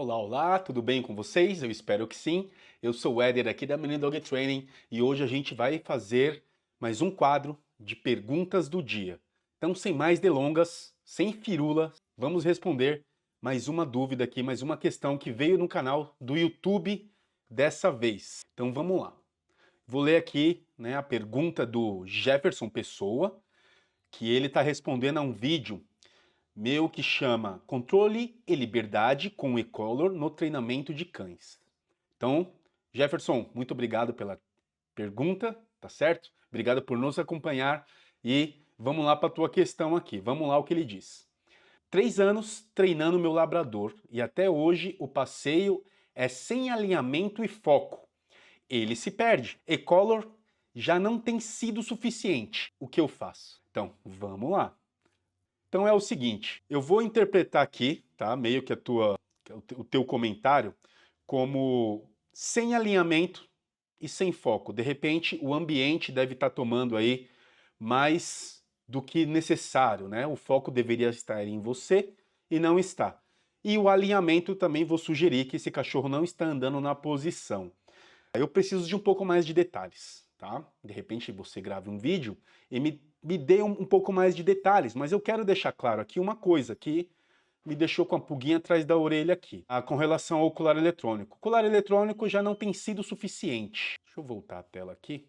Olá, olá, tudo bem com vocês? Eu espero que sim. Eu sou o Éder aqui da Menino Dog Training e hoje a gente vai fazer mais um quadro de perguntas do dia. Então, sem mais delongas, sem firula, vamos responder mais uma dúvida aqui, mais uma questão que veio no canal do YouTube dessa vez. Então, vamos lá. Vou ler aqui, a pergunta do Jefferson Pessoa, que ele está respondendo a um vídeo meu que chama Controle e Liberdade com o e-collar no treinamento de cães. Então, Jefferson, muito obrigado pela pergunta, tá certo? Obrigado por nos acompanhar e vamos lá para a tua questão aqui. Vamos lá o que ele diz. 3 anos treinando meu labrador e até hoje o passeio é sem alinhamento e foco. Ele se perde. E-collar já não tem sido suficiente. O que eu faço? Então, vamos lá. Então é o seguinte, eu vou interpretar aqui, tá? Meio que o teu comentário como sem alinhamento e sem foco. De repente, o ambiente deve estar tomando aí mais do que necessário, né? O foco deveria estar em você e não está. E o alinhamento também vou sugerir que esse cachorro não está andando na posição. Eu preciso de um pouco mais de detalhes, tá? De repente você grave um vídeo e me dê um pouco mais de detalhes, mas eu quero deixar claro aqui uma coisa que me deixou com a pulguinha atrás da orelha aqui, com relação ao colar eletrônico. O colar eletrônico já não tem sido suficiente. Deixa eu voltar a tela aqui.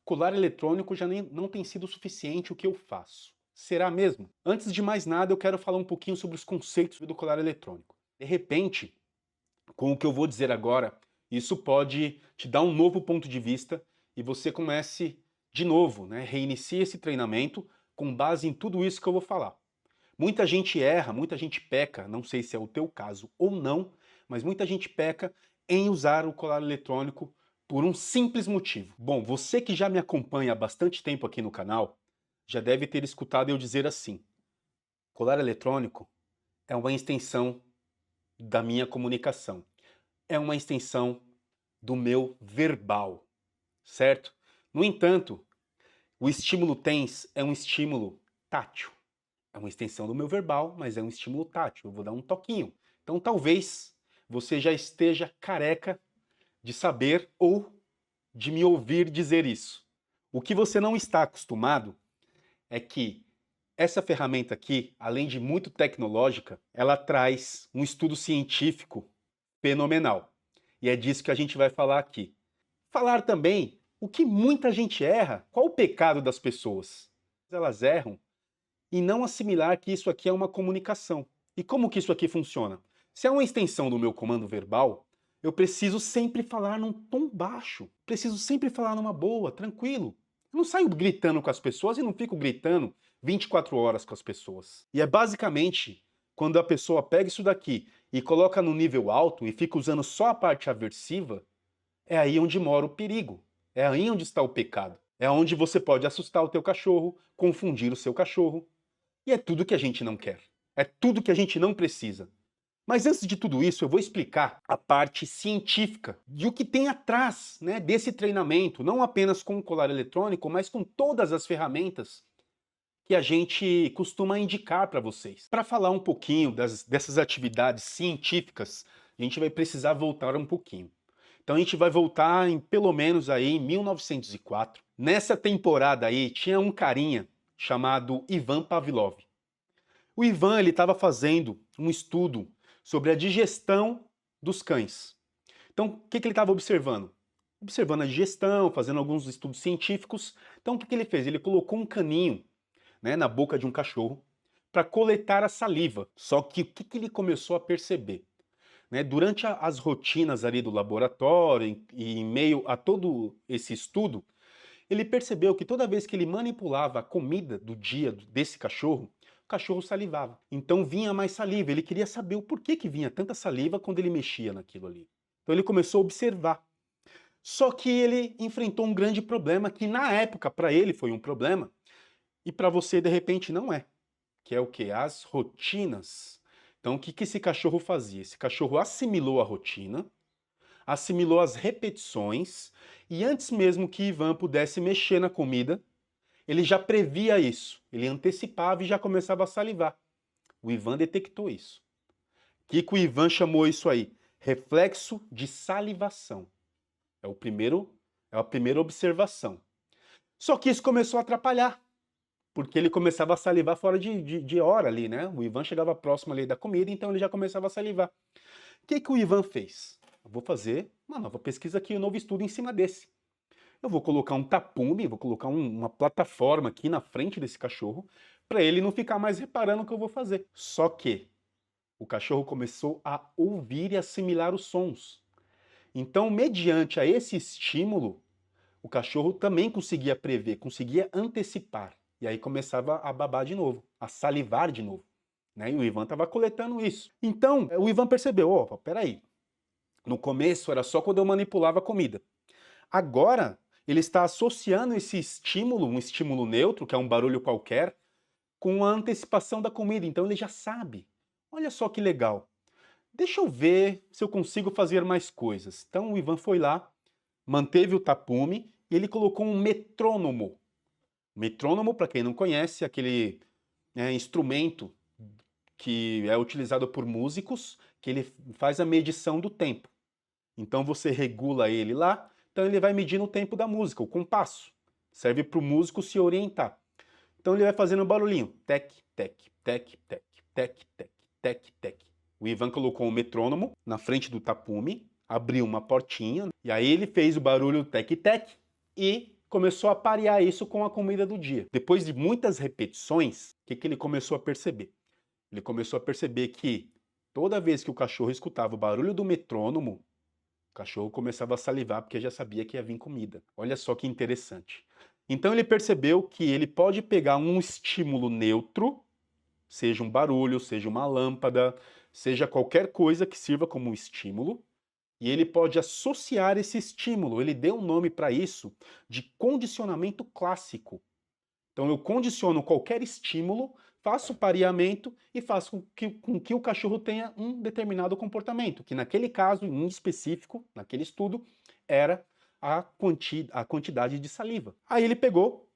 Colar eletrônico já não tem sido suficiente, o que eu faço? Será mesmo? Antes de mais nada, eu quero falar um pouquinho sobre os conceitos do colar eletrônico. De repente, com o que eu vou dizer agora, isso pode te dar um novo ponto de vista e você comece de novo, né? Reinicie esse treinamento com base em tudo isso que eu vou falar. Muita gente erra, muita gente peca, não sei se é o teu caso ou não, mas muita gente peca em usar o colar eletrônico por um simples motivo. Bom, você que já me acompanha há bastante tempo aqui no canal, já deve ter escutado eu dizer assim: colar eletrônico é uma extensão da minha comunicação. É uma extensão do meu verbal, certo? No entanto, o estímulo TENS é um estímulo tátil. É uma extensão do meu verbal, mas é um estímulo tátil. Eu vou dar um toquinho. Então talvez você já esteja careca de saber ou de me ouvir dizer isso. O que você não está acostumado é que essa ferramenta aqui, além de muito tecnológica, ela traz um estudo científico fenomenal. E é disso que a gente vai falar aqui. Falar também o que muita gente erra. Qual o pecado das pessoas? Elas erram em não assimilar que isso aqui é uma comunicação. E como que isso aqui funciona? Se é uma extensão do meu comando verbal, eu preciso sempre falar num tom baixo. Preciso sempre falar numa boa, tranquilo. Eu não saio gritando com as pessoas e não fico gritando 24 horas com as pessoas. E é basicamente quando a pessoa pega isso daqui e coloca no nível alto e fica usando só a parte aversiva, é aí onde mora o perigo. É aí onde está o pecado. É onde você pode assustar o teu cachorro, confundir o seu cachorro. E é tudo que a gente não quer. É tudo que a gente não precisa. Mas antes de tudo isso, eu vou explicar a parte científica de o que tem atrás, né, desse treinamento, não apenas com o colar eletrônico, mas com todas as ferramentas que a gente costuma indicar para vocês. Para falar um pouquinho dessas atividades científicas, a gente vai precisar voltar um pouquinho. Então a gente vai voltar em pelo menos aí em 1904. Nessa temporada aí tinha um carinha chamado Ivan Pavlov. O Ivan ele estava fazendo um estudo sobre a digestão dos cães. Então o que ele estava observando? Observando a digestão, fazendo alguns estudos científicos. Então o que ele fez? Ele colocou um caninho, né, na boca de um cachorro para coletar a saliva. Só que o que ele começou a perceber? Né, durante as rotinas ali do laboratório e em meio a todo esse estudo, ele percebeu que toda vez que ele manipulava a comida do dia desse cachorro, o cachorro salivava. Então vinha mais saliva, ele queria saber o porquê que vinha tanta saliva quando ele mexia naquilo ali. Então ele começou a observar. Só que ele enfrentou um grande problema que na época para ele foi um problema e para você de repente não é. Que é o quê? As rotinas. Então o que esse cachorro fazia? Esse cachorro assimilou a rotina, assimilou as repetições e antes mesmo que Ivan pudesse mexer na comida, ele já previa isso. Ele antecipava e já começava a salivar. O Ivan detectou isso. Que o Ivan chamou isso aí? Reflexo de salivação. É a primeira observação. Só que isso começou a atrapalhar, porque ele começava a salivar fora de hora ali, né? O Ivan chegava próximo ali da comida, então ele já começava a salivar. O que o Ivan fez? Eu vou fazer uma nova pesquisa aqui, um novo estudo em cima desse. Eu vou colocar um tapume, vou colocar uma plataforma aqui na frente desse cachorro, para ele não ficar mais reparando o que eu vou fazer. Só que o cachorro começou a ouvir e assimilar os sons. Então, mediante a esse estímulo, o cachorro também conseguia prever, conseguia antecipar. E aí começava a babar de novo, a salivar de novo. Né? E o Ivan estava coletando isso. Então, o Ivan percebeu, opa, peraí, no começo era só quando eu manipulava a comida. Agora, ele está associando esse estímulo, um estímulo neutro, que é um barulho qualquer, com a antecipação da comida. Então ele já sabe. Olha só que legal. Deixa eu ver se eu consigo fazer mais coisas. Então o Ivan foi lá, manteve o tapume e ele colocou um metrônomo. Metrônomo, para quem não conhece, é aquele instrumento que é utilizado por músicos, que ele faz a medição do tempo. Então você regula ele lá, então ele vai medindo o tempo da música, o compasso. Serve para o músico se orientar. Então ele vai fazendo um barulhinho. Tec, tec, tec, tec, tec, tec, tec, tec. O Ivan colocou um metrônomo na frente do tapume, abriu uma portinha, e aí ele fez o barulho tec-tec e começou a parear isso com a comida do dia. Depois de muitas repetições, o que ele começou a perceber? Ele começou a perceber que toda vez que o cachorro escutava o barulho do metrônomo, o cachorro começava a salivar porque já sabia que ia vir comida. Olha só que interessante. Então ele percebeu que ele pode pegar um estímulo neutro, seja um barulho, seja uma lâmpada, seja qualquer coisa que sirva como um estímulo, e ele pode associar esse estímulo. Ele deu um nome para isso de condicionamento clássico. Então eu condiciono qualquer estímulo, faço o pareamento e faço com que o cachorro tenha um determinado comportamento, que naquele caso, em específico, naquele estudo, era a quantidade de saliva. Aí ele pegou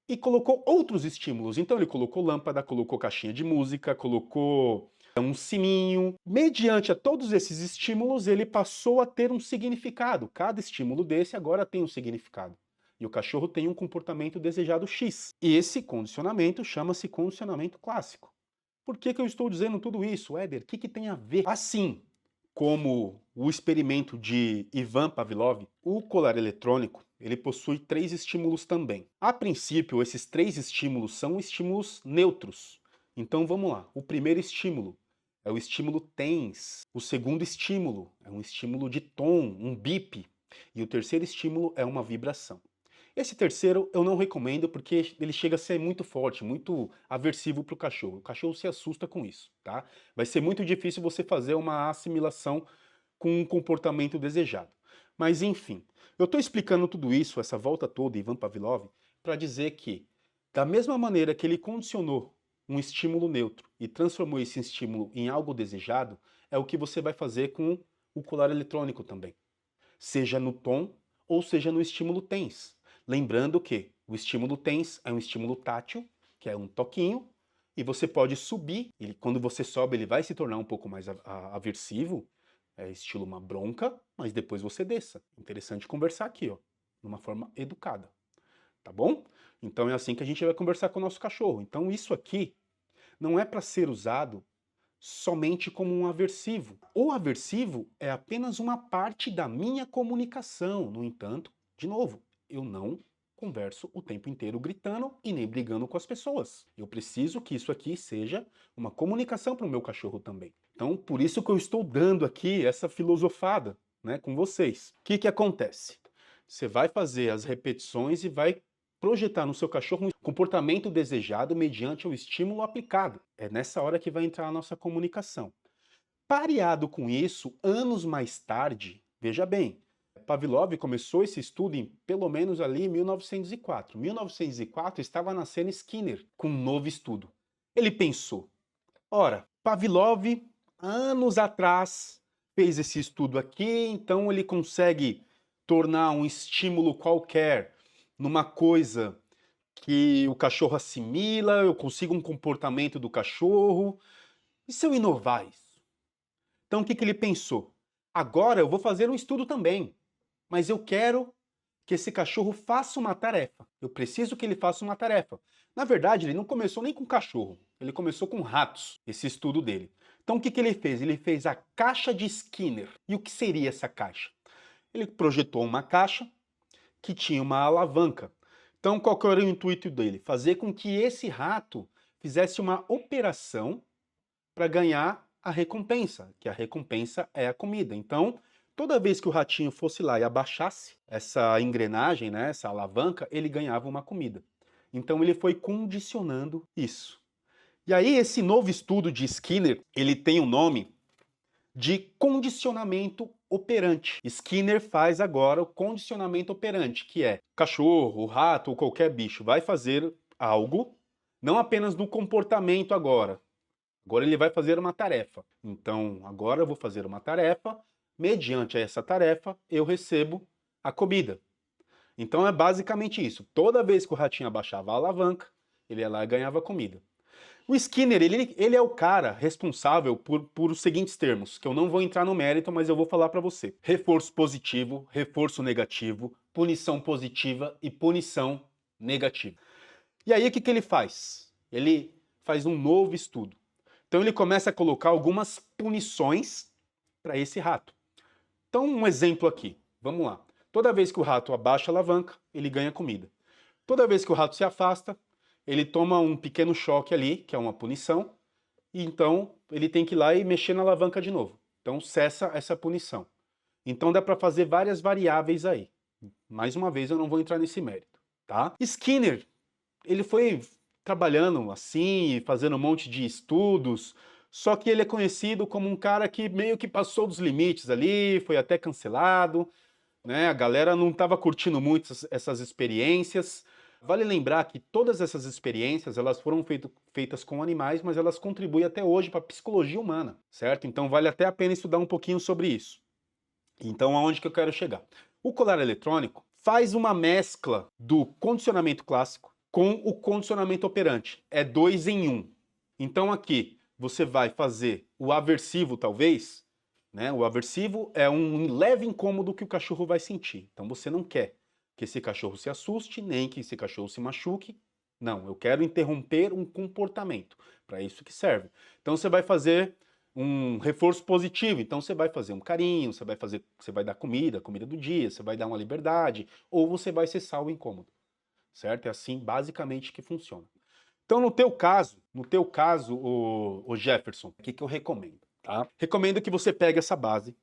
e colocou outros estímulos. Então ele colocou lâmpada, colocou caixinha de música, colocou um sininho. Mediante a todos esses estímulos, ele passou a ter um significado. Cada estímulo desse agora tem um significado. E o cachorro tem um comportamento desejado X. E esse condicionamento chama-se condicionamento clássico. Por que eu estou dizendo tudo isso, Éder? O que tem a ver? Assim como o experimento de Ivan Pavlov, o colar eletrônico, ele possui 3 estímulos também. A princípio, esses 3 estímulos são estímulos neutros. Então vamos lá. O primeiro estímulo é o estímulo TENS. O segundo estímulo é um estímulo de tom, um bip. E o terceiro estímulo é uma vibração. Esse terceiro eu não recomendo porque ele chega a ser muito forte, muito aversivo para o cachorro. O cachorro se assusta com isso, tá? Vai ser muito difícil você fazer uma assimilação com um comportamento desejado. Mas enfim, eu estou explicando tudo isso, essa volta toda, Ivan Pavlov, para dizer que, da mesma maneira que ele condicionou um estímulo neutro e transformou esse estímulo em algo desejado, é o que você vai fazer com o colar eletrônico também. Seja no tom ou seja no estímulo TENS. Lembrando que o estímulo TENS é um estímulo tátil, que é um toquinho, e você pode subir, quando você sobe ele vai se tornar um pouco mais aversivo, estilo uma bronca, mas depois você desça. Interessante conversar aqui, ó, de uma forma educada, tá bom? Então é assim que a gente vai conversar com o nosso cachorro. Então isso aqui não é para ser usado somente como um aversivo. O aversivo é apenas uma parte da minha comunicação. No entanto, de novo, eu não converso o tempo inteiro gritando e nem brigando com as pessoas. Eu preciso que isso aqui seja uma comunicação para o meu cachorro também. Então, por isso que eu estou dando aqui essa filosofada, né, com vocês. O que acontece? Você vai fazer as repetições e vai projetar no seu cachorro um comportamento desejado mediante o estímulo aplicado. É nessa hora que vai entrar a nossa comunicação. Pareado com isso, anos mais tarde, veja bem, Pavlov começou esse estudo em pelo menos ali em 1904. Em 1904 estava nascendo Skinner com um novo estudo. Ele pensou, ora, Pavlov, anos atrás, fez esse estudo aqui, então ele consegue tornar um estímulo qualquer numa coisa que o cachorro assimila, eu consigo um comportamento do cachorro. E se eu inovar isso? Então o que ele pensou? Agora eu vou fazer um estudo também, mas eu quero que esse cachorro faça uma tarefa. Eu preciso que ele faça uma tarefa. Na verdade, ele não começou nem com cachorro, ele começou com ratos, esse estudo dele. Então o que ele fez? Ele fez a caixa de Skinner. E o que seria essa caixa? Ele projetou uma caixa que tinha uma alavanca. Então qual que era o intuito dele? Fazer com que esse rato fizesse uma operação para ganhar a recompensa, que a recompensa é a comida. Então, toda vez que o ratinho fosse lá e abaixasse essa engrenagem, né, essa alavanca, ele ganhava uma comida. Então ele foi condicionando isso. E aí esse novo estudo de Skinner, ele tem o nome de condicionamento operante. Skinner faz agora o condicionamento operante, que é o cachorro, o rato ou qualquer bicho vai fazer algo, não apenas no comportamento agora. Agora ele vai fazer uma tarefa. Então, agora eu vou fazer uma tarefa, mediante essa tarefa eu recebo a comida. Então é basicamente isso. Toda vez que o ratinho abaixava a alavanca, ele ia lá e ganhava comida. O Skinner, ele é o cara responsável por os seguintes termos, que eu não vou entrar no mérito, mas eu vou falar para você. Reforço positivo, reforço negativo, punição positiva e punição negativa. E aí o que ele faz? Ele faz um novo estudo. Então ele começa a colocar algumas punições para esse rato. Então um exemplo aqui, vamos lá. Toda vez que o rato abaixa a alavanca, ele ganha comida. Toda vez que o rato se afasta, ele toma um pequeno choque ali, que é uma punição, e então ele tem que ir lá e mexer na alavanca de novo. Então cessa essa punição. Então dá para fazer várias variáveis aí. Mais uma vez eu não vou entrar nesse mérito, tá? Skinner, ele foi trabalhando assim, fazendo um monte de estudos, só que ele é conhecido como um cara que meio que passou dos limites ali, foi até cancelado, né? A galera não estava curtindo muito essas experiências. Vale lembrar que todas essas experiências, elas foram feitas com animais, mas elas contribuem até hoje para a psicologia humana, certo? Então vale até a pena estudar um pouquinho sobre isso. Então aonde que eu quero chegar? O colar eletrônico faz uma mescla do condicionamento clássico com o condicionamento operante. É 2 em 1. Então aqui você vai fazer o aversivo, talvez, né? O aversivo é um leve incômodo que o cachorro vai sentir. Então você não quer que esse cachorro se assuste, nem que esse cachorro se machuque. Não, eu quero interromper um comportamento. Para isso que serve. Então você vai fazer um reforço positivo. Então você vai fazer um carinho, você vai dar comida, comida do dia, você vai dar uma liberdade, ou você vai cessar o incômodo. Certo? É assim basicamente que funciona. Então no teu caso, o Jefferson, o que eu recomendo? Tá? Recomendo que você pegue essa base,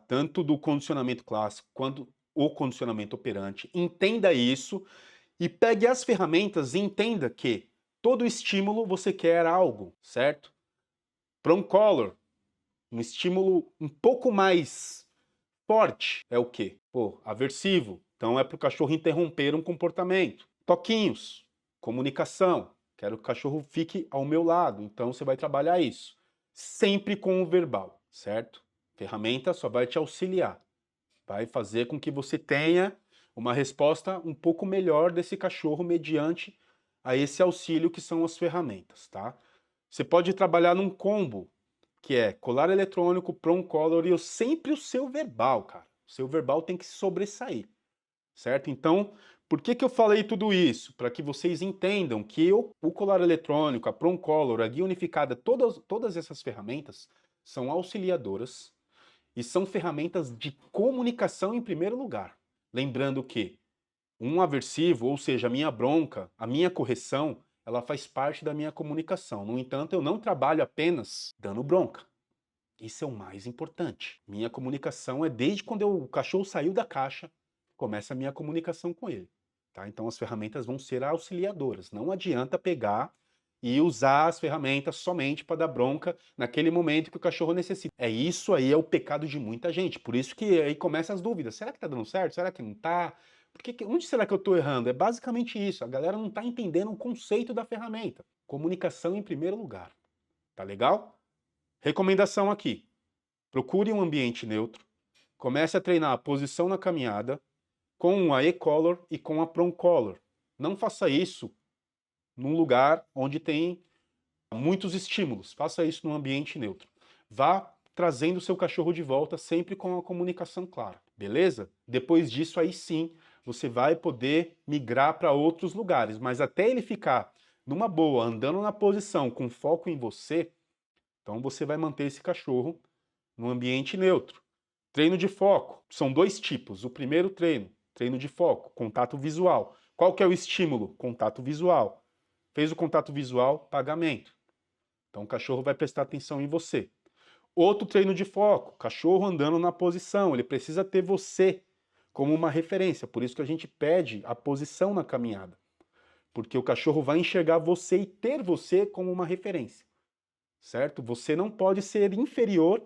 tanto do condicionamento clássico quanto o condicionamento operante, entenda isso e pegue as ferramentas e entenda que todo estímulo você quer algo, certo? Prong collar, um estímulo um pouco mais forte, é o quê? Pô, aversivo. Então é para o cachorro interromper um comportamento. Toquinhos, comunicação. Quero que o cachorro fique ao meu lado, então você vai trabalhar isso. Sempre com o verbal, certo? Ferramenta só vai te auxiliar. Vai fazer com que você tenha uma resposta um pouco melhor desse cachorro mediante a esse auxílio que são as ferramentas, tá? Você pode trabalhar num combo, que é colar eletrônico, prong collar e sempre o seu verbal, cara. O seu verbal tem que sobressair, certo? Então, por que eu falei tudo isso? Para que vocês entendam que o colar eletrônico, a prong collar, a guia unificada, todas essas ferramentas são auxiliadoras e são ferramentas de comunicação em primeiro lugar. Lembrando que um aversivo, ou seja, a minha bronca, a minha correção, ela faz parte da minha comunicação. No entanto, eu não trabalho apenas dando bronca. Isso é o mais importante. Minha comunicação é desde quando o cachorro saiu da caixa, começa a minha comunicação com ele. Tá? Então as ferramentas vão ser auxiliadoras. Não adianta pegar e usar as ferramentas somente para dar bronca naquele momento que o cachorro necessita. Isso aí é o pecado de muita gente. Por isso que aí começam as dúvidas. Será que tá dando certo? Será que não tá? Onde será que eu estou errando? É basicamente isso. A galera não está entendendo o conceito da ferramenta. Comunicação em primeiro lugar. Tá legal? Recomendação aqui. Procure um ambiente neutro. Comece a treinar a posição na caminhada com a e-collar e com a prong collar. Não faça isso num lugar onde tem muitos estímulos. Faça isso num ambiente neutro. Vá trazendo o seu cachorro de volta sempre com a comunicação clara, beleza? Depois disso, aí sim, você vai poder migrar para outros lugares, mas até ele ficar numa boa, andando na posição, com foco em você, então você vai manter esse cachorro no ambiente neutro. Treino de foco, são dois tipos. O primeiro treino de foco, contato visual. Qual que é o estímulo? Contato visual. Fez o contato visual, pagamento. Então o cachorro vai prestar atenção em você. Outro treino de foco, cachorro andando na posição, ele precisa ter você como uma referência, por isso que a gente pede a posição na caminhada, porque o cachorro vai enxergar você e ter você como uma referência, certo? Você não pode ser inferior,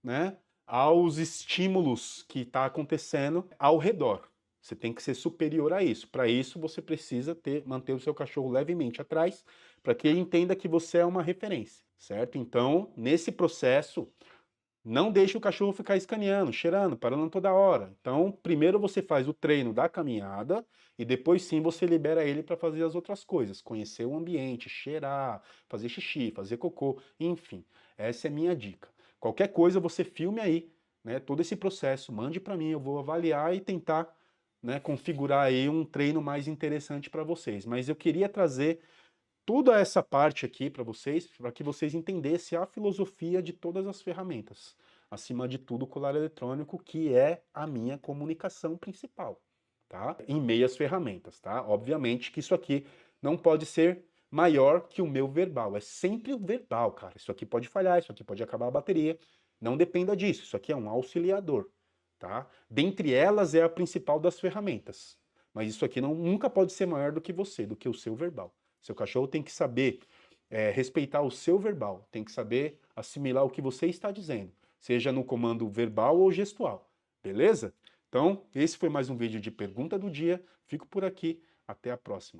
né, aos estímulos que está acontecendo ao redor. Você tem que ser superior a isso. Para isso, você precisa manter o seu cachorro levemente atrás, para que ele entenda que você é uma referência, certo? Então, nesse processo, não deixe o cachorro ficar escaneando, cheirando, parando toda hora. Então, primeiro você faz o treino da caminhada e depois sim você libera ele para fazer as outras coisas, conhecer o ambiente, cheirar, fazer xixi, fazer cocô, enfim. Essa é a minha dica. Qualquer coisa você filme aí, né, todo esse processo, mande para mim, eu vou avaliar e tentar, né, configurar aí um treino mais interessante para vocês. Mas eu queria trazer toda essa parte aqui para que vocês entendessem a filosofia de todas as ferramentas. Acima de tudo, o colar eletrônico, que é a minha comunicação principal, tá? Em meio às ferramentas, tá? Obviamente que isso aqui não pode ser maior que o meu verbal. É sempre o verbal, cara. Isso aqui pode falhar, isso aqui pode acabar a bateria. Não dependa disso. Isso aqui é um auxiliador, tá? Dentre elas é a principal das ferramentas. Mas isso aqui nunca pode ser maior do que você, do que o seu verbal. Seu cachorro tem que saber respeitar o seu verbal, tem que saber assimilar o que você está dizendo, seja no comando verbal ou gestual, beleza? Então, esse foi mais um vídeo de pergunta do dia. Fico por aqui, até a próxima.